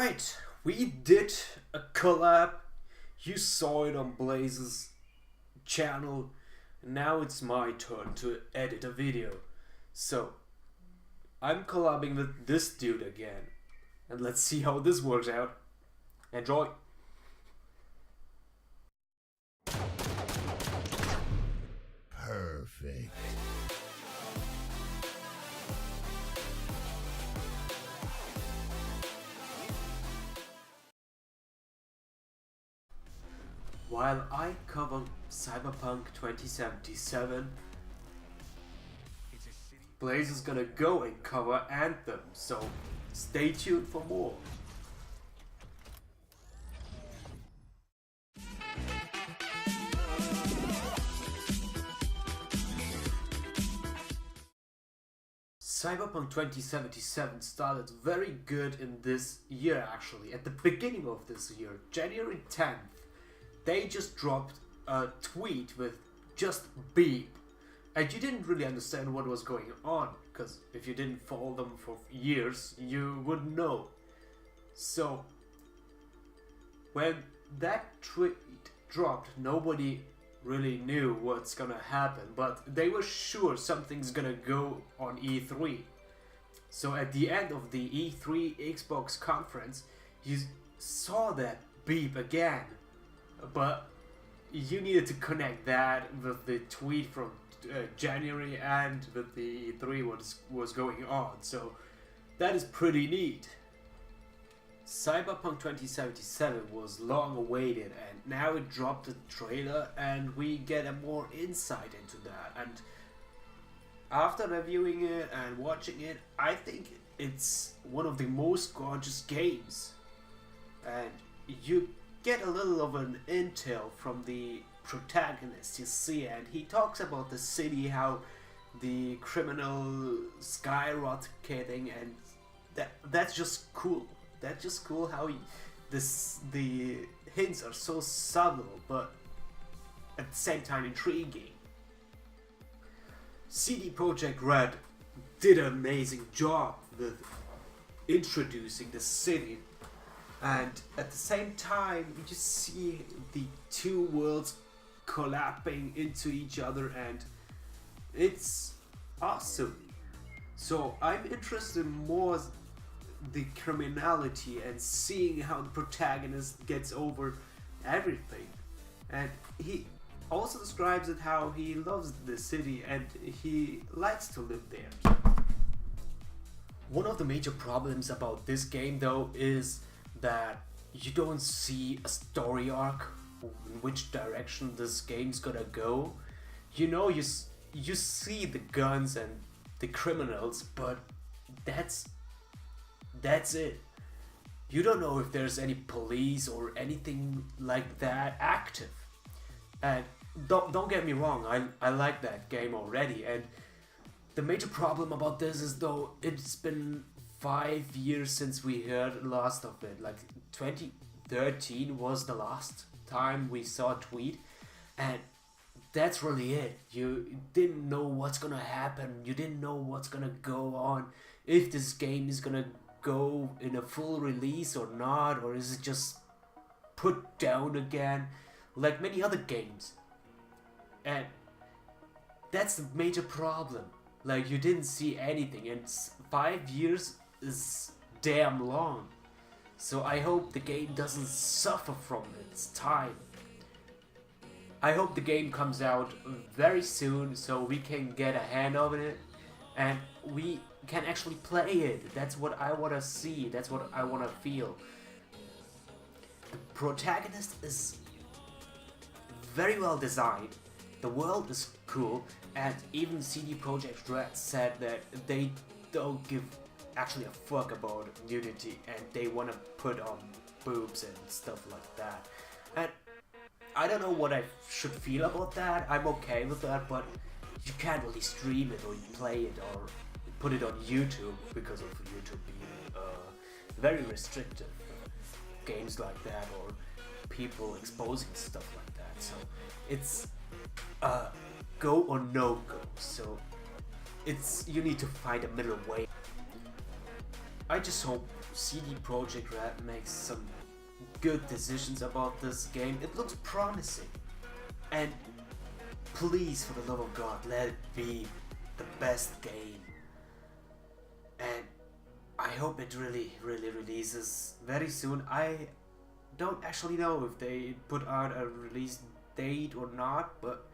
Alright, we did a collab. You saw it on Blaze's channel. Now it's my turn to edit a video. So, I'm collabing with this dude again. And let's see how this works out. Enjoy! Perfect. While I cover Cyberpunk 2077, Blaze is gonna go and cover Anthem, so stay tuned for more. Cyberpunk 2077 started very good in this year actually. At the beginning of this year, January 10th, they just dropped a tweet with just beep. And you didn't really understand what was going on, because if you didn't follow them for years, you wouldn't know. So, when that tweet dropped, nobody really knew what's gonna happen, but they were sure something's gonna go on E3. So at the end of the E3 Xbox conference, you saw that beep again, but you needed to connect that with the tweet from January and with the E3 what was going on, so that is pretty neat. Cyberpunk 2077 was long awaited, and now it dropped a trailer and we get a more insight into that. And after reviewing it and watching it, I think it's one of the most gorgeous games. And you get a little of an intel from the protagonist you see, and he talks about the city, how the criminal skyrocketing, and that's just cool. That's just cool how the hints are so subtle but at the same time intriguing. CD Projekt Red did an amazing job with introducing the city, and at the same time you just see the two worlds collapsing into each other, and it's awesome. So I'm interested more the criminality and seeing how the protagonist gets over everything. And he also describes it how he loves the city and he likes to live there. One of the major problems about this game though is that you don't see a story arc in which direction this game's gonna go. You know, you see the guns and the criminals, but that's it. You don't know if there's any police or anything like that active. And don't get me wrong, I like that game already, and the major problem about this is though it's been 5 years since we heard last of it. Like 2013 was the last time we saw a tweet, and that's really it. You didn't know what's gonna happen, you didn't know what's gonna go on, if this game is gonna go in a full release or not, or is it just put down again like many other games. And that's the major problem. Like, you didn't see anything, and 5 years is damn long. So I hope the game doesn't suffer from its time. I hope the game comes out very soon so we can get a hand of it and we can actually play it. That's what I want to see, that's what I want to feel. The protagonist is very well designed, the world is cool, and even CD Projekt Red said that they don't give actually a fuck about nudity and they want to put on boobs and stuff like that. And I don't know what I should feel about that. I'm okay with that, but you can't really stream it or play it or put it on YouTube because of YouTube being very restrictive. Games like that or people exposing stuff like that. So it's go or no go. So you need to find a middle way. I just hope CD Projekt Red makes some good decisions about this game. It looks promising, and please, for the love of God, let it be the best game. And I hope it really releases very soon. I don't actually know if they put out a release date or not, but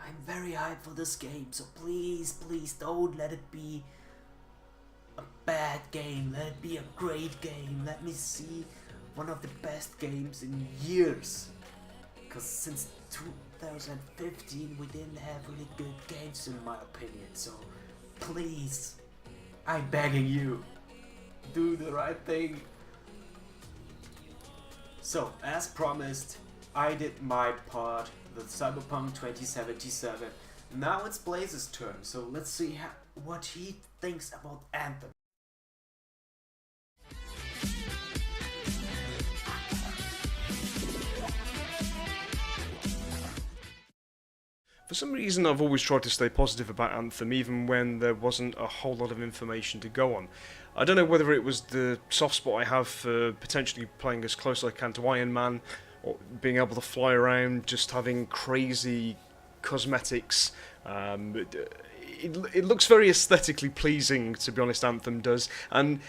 I'm very hyped for this game. So please don't let it be a bad game. Let it be a great game. Let me see one of the best games in years. Because since 2015 we didn't have really good games in my opinion. So please, I'm begging you, do the right thing. So, as promised, I did my part with Cyberpunk 2077. Now it's Blaze's turn, so let's see what he thinks about Anthem. For some reason, I've always tried to stay positive about Anthem, even when there wasn't a whole lot of information to go on. I don't know whether it was the soft spot I have for potentially playing as close as I can to Iron Man, or being able to fly around, just having crazy cosmetics. It looks very aesthetically pleasing, to be honest, Anthem does, and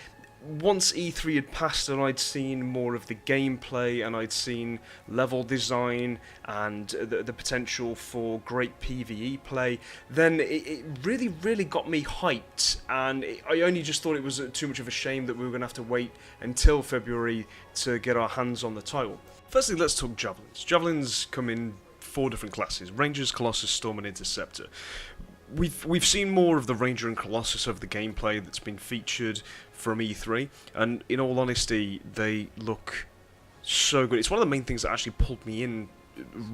once E3 had passed and I'd seen more of the gameplay and I'd seen level design and the potential for great PvE play, then it really got me hyped, and I only just thought it was too much of a shame that we were going to have to wait until February to get our hands on the title. Firstly, let's talk Javelins. Javelins come in 4 different classes: Rangers, Colossus, Storm and Interceptor. We've seen more of the Ranger and Colossus over the gameplay that's been featured from E3, and in all honesty, they look so good. It's one of the main things that actually pulled me in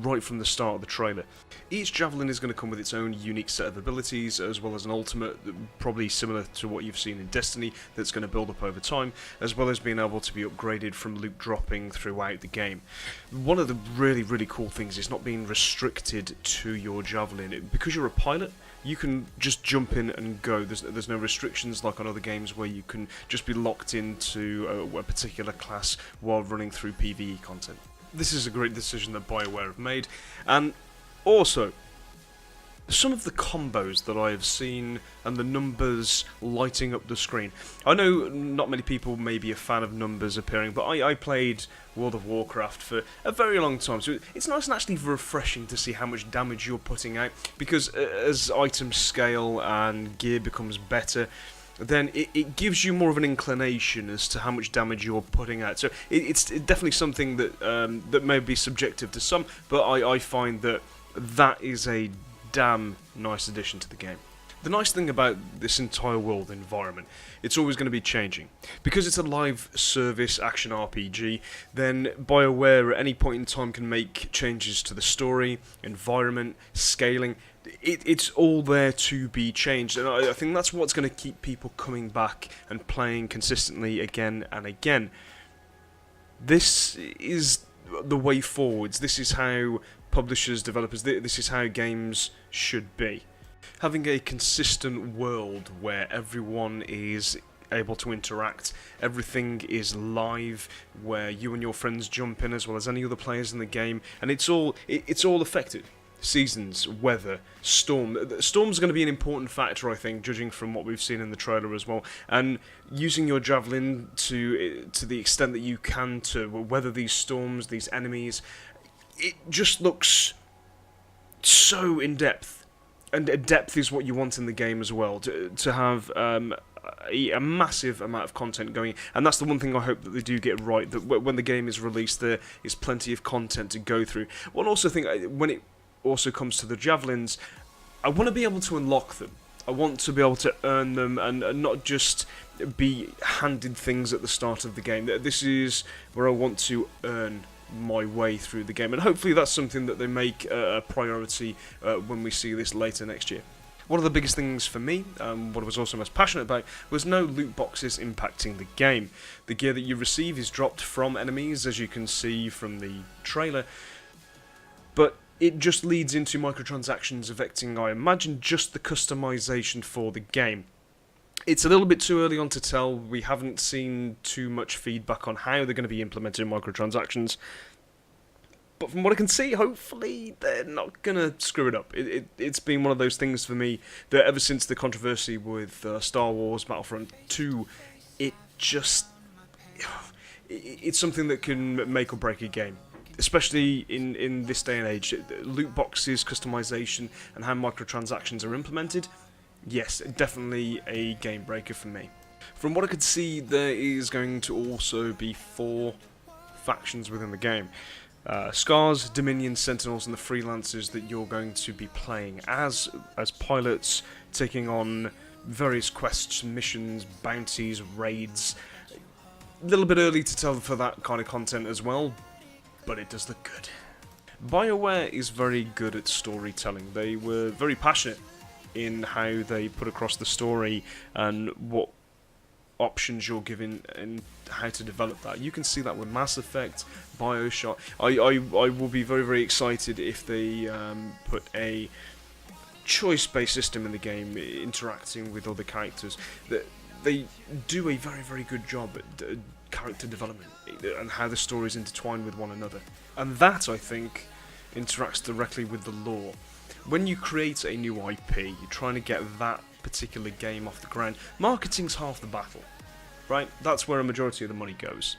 right from the start of the trailer. Each Javelin is going to come with its own unique set of abilities, as well as an ultimate, probably similar to what you've seen in Destiny, that's going to build up over time, as well as being able to be upgraded from loot dropping throughout the game. One of the really cool things is not being restricted to your Javelin. Because you're a pilot, you can just jump in and go. There's no restrictions like on other games where you can just be locked into a particular class while running through PvE content. This is a great decision that BioWare have made, and also some of the combos that I have seen and the numbers lighting up the screen. I know not many people may be a fan of numbers appearing, but I played World of Warcraft for a very long time, so it's nice and actually refreshing to see how much damage you're putting out, because as items scale and gear becomes better, then it gives you more of an inclination as to how much damage you're putting out. So it's definitely something that that may be subjective to some, but I find that is a damn nice addition to the game. The nice thing about this entire world environment, it's always going to be changing. Because it's a live service action RPG, then BioWare at any point in time can make changes to the story, environment, scaling. It's all there to be changed, and I think that's what's going to keep people coming back and playing consistently again and again. This is the way forwards. This is how publishers, developers, this is how games should be. Having a consistent world where everyone is able to interact, everything is live, where you and your friends jump in as well as any other players in the game, and it's all affected. Seasons, weather, storm. Storm's going to be an important factor, I think, judging from what we've seen in the trailer as well. And using your Javelin to the extent that you can to weather these storms, these enemies, it just looks so in depth. And depth is what you want in the game as well, to have a massive amount of content going, and that's the one thing I hope that they do get right, that when the game is released there is plenty of content to go through. One also think, when it also comes to the Javelins, I want to be able to unlock them. I want to be able to earn them and not just be handed things at the start of the game. This is where I want to earn my way through the game, and hopefully that's something that they make a priority when we see this later next year. One of the biggest things for me, what I was also most passionate about, was no loot boxes impacting the game. The gear that you receive is dropped from enemies, as you can see from the trailer, but it just leads into microtransactions affecting, I imagine, just the customization for the game. It's a little bit too early on to tell. We haven't seen too much feedback on how they're going to be implementing microtransactions. But from what I can see, hopefully they're not going to screw it up. It's been one of those things for me that ever since the controversy with Star Wars Battlefront 2, it just... It's something that can make or break a game. Especially in this day and age. Loot boxes, customization, and how microtransactions are implemented. Yes, definitely a game breaker for me. From what I could see, there is going to also be 4 factions within the game. Scars, Dominion, Sentinels, and the Freelancers that you're going to be playing as pilots, taking on various quests, missions, bounties, raids. A little bit early to tell for that kind of content as well, but it does look good. BioWare is very good at storytelling. They were very passionate in how they put across the story and what options you're given and how to develop that. You can see that with Mass Effect, Bioshock. I will be very, very excited if they put a choice-based system in the game, interacting with other characters. They do a very, very good job at character development and how the stories intertwine with one another. And that, I think, interacts directly with the lore. When you create a new IP, you're trying to get that particular game off the ground. Marketing's half the battle, right? That's where a majority of the money goes.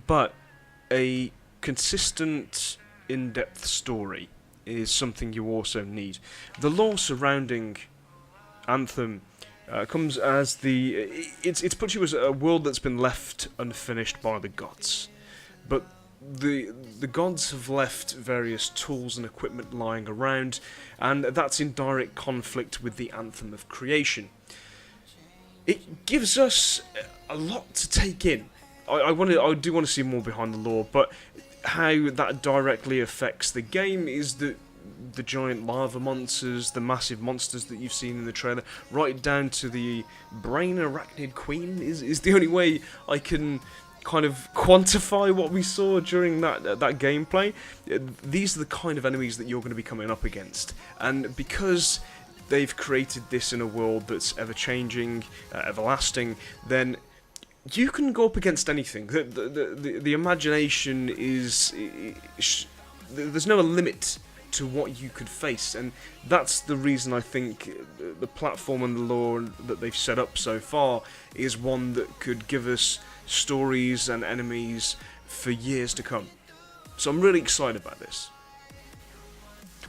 But a consistent, in-depth story is something you also need. The lore surrounding Anthem comes as it's put you as a world that's been left unfinished by the gods. But the gods have left various tools and equipment lying around, and that's in direct conflict with the Anthem of creation. It gives us a lot to take in. I do want to see more behind the lore, but how that directly affects the game is that the giant lava monsters, the massive monsters that you've seen in the trailer, right down to the brain arachnid queen is the only way I can kind of quantify what we saw during that gameplay. These are the kind of enemies that you're going to be coming up against, and because they've created this in a world that's ever-changing, everlasting, then you can go up against anything. The imagination is... There's no limit to what you could face, and that's the reason I think the platform and the lore that they've set up so far is one that could give us stories and enemies for years to come. So I'm really excited about this.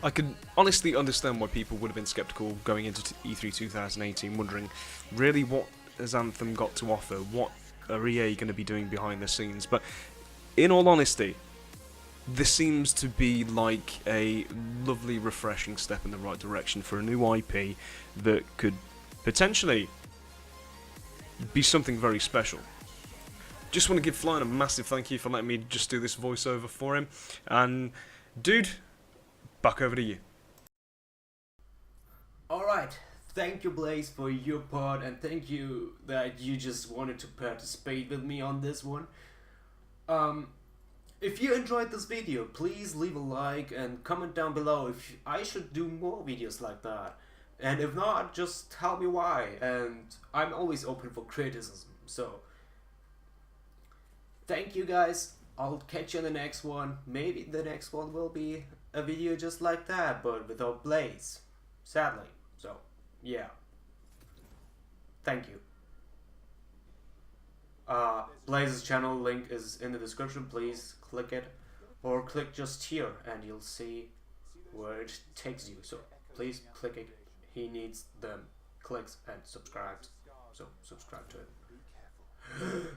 I can honestly understand why people would have been skeptical going into E3 2018, wondering, really, what has Anthem got to offer? What are EA going to be doing behind the scenes? But in all honesty, this seems to be like a lovely, refreshing step in the right direction for a new IP that could potentially be something very special. Just want to give Flying a massive thank you for letting me just do this voiceover for him. And, dude, back over to you. Alright, thank you Blaze for your part, and thank you that you just wanted to participate with me on this one. If you enjoyed this video, please leave a like and comment down below if I should do more videos like that. And if not, just tell me why, and I'm always open for criticism. So, thank you guys, I'll catch you in the next one. Maybe the next one will be a video just like that, but without Blaze, sadly. So, yeah. Thank you. Blaze's channel link is in the description. Please click it, or click just here and you'll see where it takes you. So please click it. He needs them clicks and subscribes. So subscribe to it.